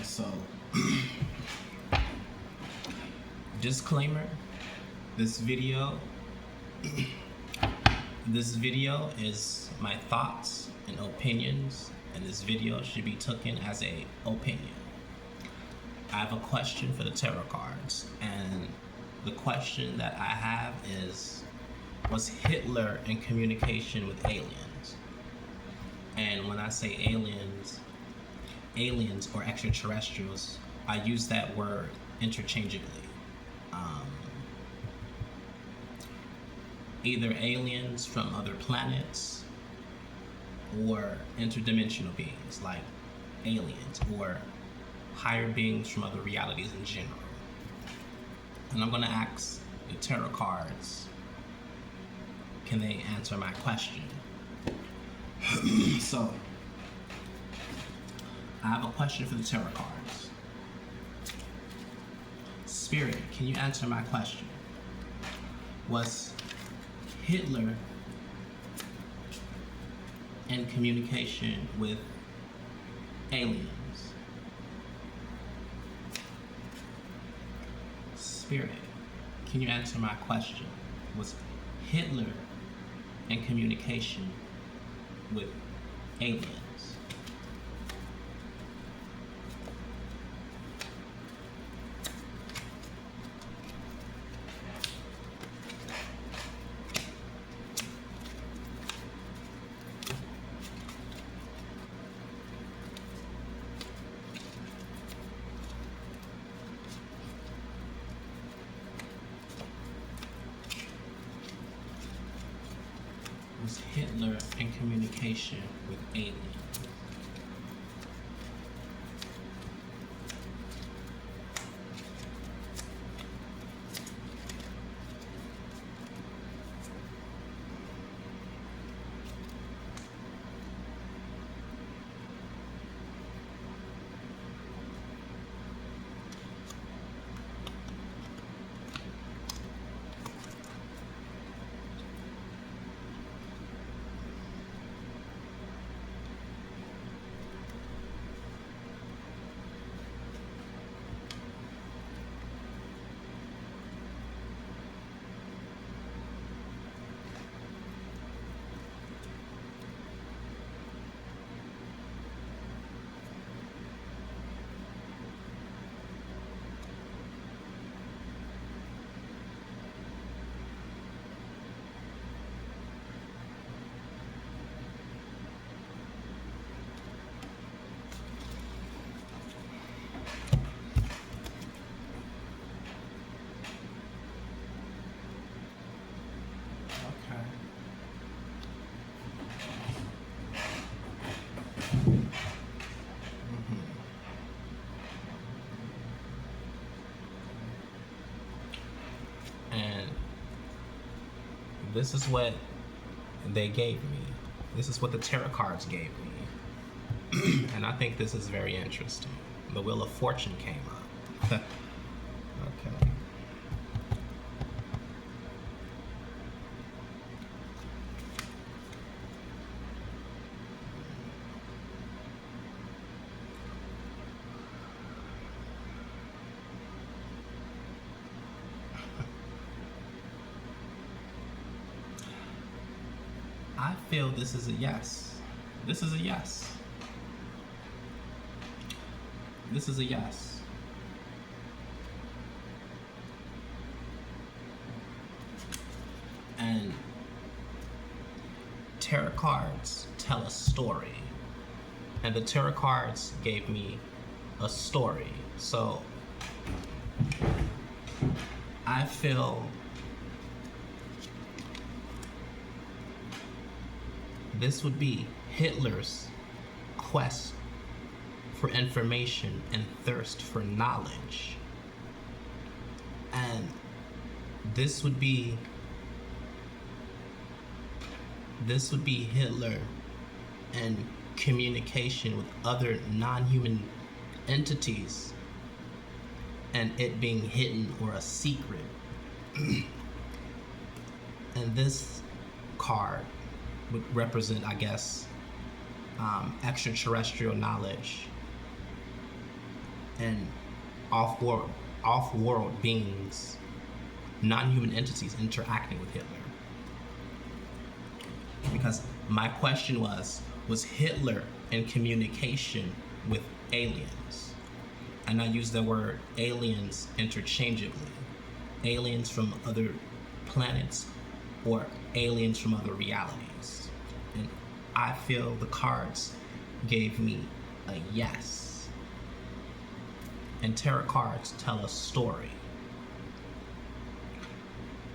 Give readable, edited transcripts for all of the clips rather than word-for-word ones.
So, disclaimer, this video is my thoughts and opinions, and this video should be taken as a opinion. I have a question for the tarot cards, and the question that I have is, was Hitler in communication with aliens? And when I say aliens or extraterrestrials, I use that word interchangeably. Either aliens from other planets or interdimensional beings like aliens or higher beings from other realities in general. And I'm going to ask the tarot cards, can they answer my question? So, I have a question for the tarot cards. Spirit, can you answer my question? Was Hitler in communication with aliens? Spirit, can you answer my question? Was Hitler in communication with aliens? Was Hitler in communication with aliens? And this is what they gave me. This is what the tarot cards gave me. And I think this is very interesting. The Wheel of Fortune came up. Okay. I feel this is a yes. This is a yes. This is a yes. And tarot cards tell a story. And the tarot cards gave me a story. So I feel this would be Hitler's quest for information and thirst for knowledge. And this would be Hitler and communication with other non-human entities and it being hidden or a secret. And this card would represent, I guess, extraterrestrial knowledge and off-world, off-world beings, non-human entities interacting with Hitler. Because my question was Hitler in communication with aliens? And I use the word aliens interchangeably. Aliens from other planets or aliens from other realities. And I feel the cards gave me a yes. And tarot cards tell a story.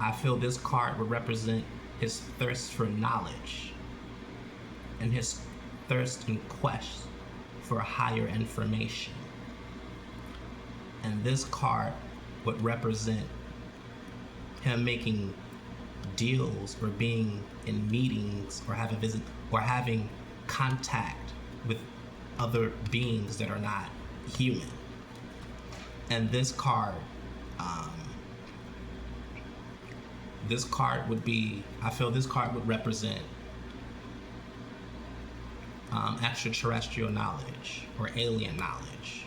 I feel this card would represent his thirst for knowledge and his thirst and quest for higher information. And this card would represent him making deals or being in meetings or having contact with other beings that are not human. And this card would be, I feel this card would represent extraterrestrial knowledge or alien knowledge.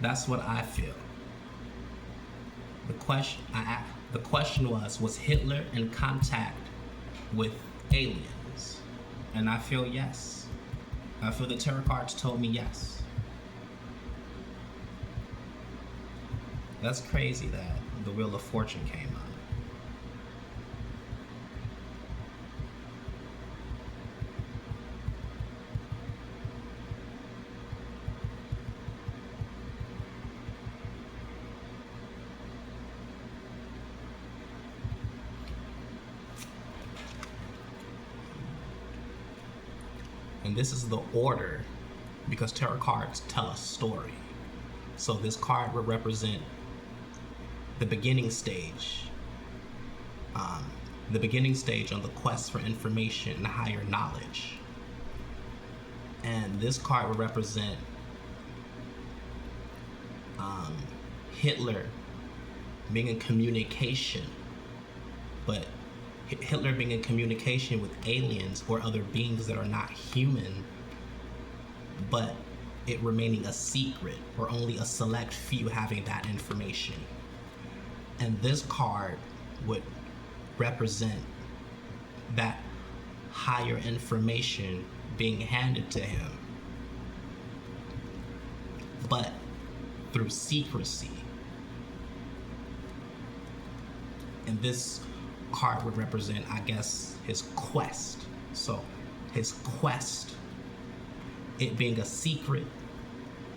That's what I feel. The question was Hitler in contact with aliens? And I feel yes. I feel the tarot cards told me yes. That's crazy that the Wheel of Fortune came up. And this is the order because tarot cards tell a story. So this card would represent the beginning stage. The beginning stage on the quest for information and higher knowledge. And this card would represent Hitler being in communication, but Hitler being in communication with aliens or other beings that are not human, but it remaining a secret or only a select few having that information. And this card would represent that higher information being handed to him, but through secrecy. And this card would represent, I guess, his quest. So his quest, it being a secret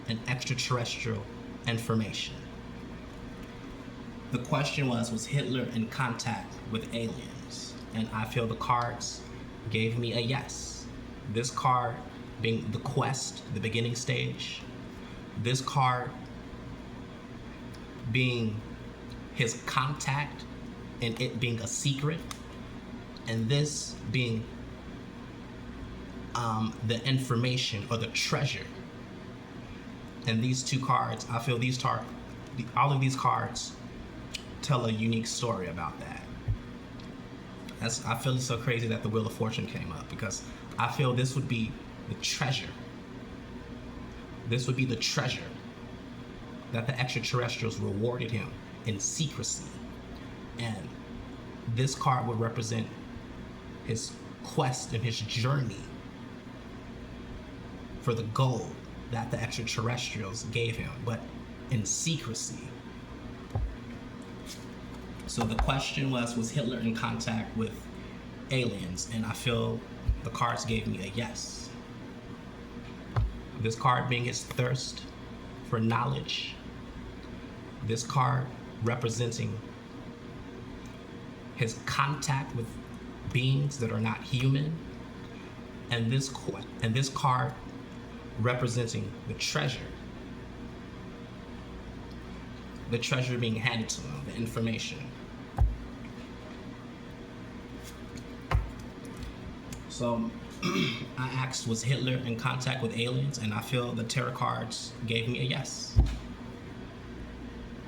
and extraterrestrial information. The question was Hitler in contact with aliens? And I feel the cards gave me a yes. This card being the quest, the beginning stage. This card being his contact and it being a secret. And this being the information or the treasure. And these two cards, I feel all of these cards tell a unique story about that. I feel it's so crazy that the Wheel of Fortune came up because I feel this would be the treasure. This would be the treasure that the extraterrestrials rewarded him in secrecy. And this card would represent his quest and his journey for the goal that the extraterrestrials gave him, but in secrecy. So the question was Hitler in contact with aliens? And I feel the cards gave me a yes. This card being his thirst for knowledge. This card representing his contact with beings that are not human. And this card representing the treasure. The treasure being handed to him, the information. So I asked, was Hitler in contact with aliens? And I feel the tarot cards gave me a yes.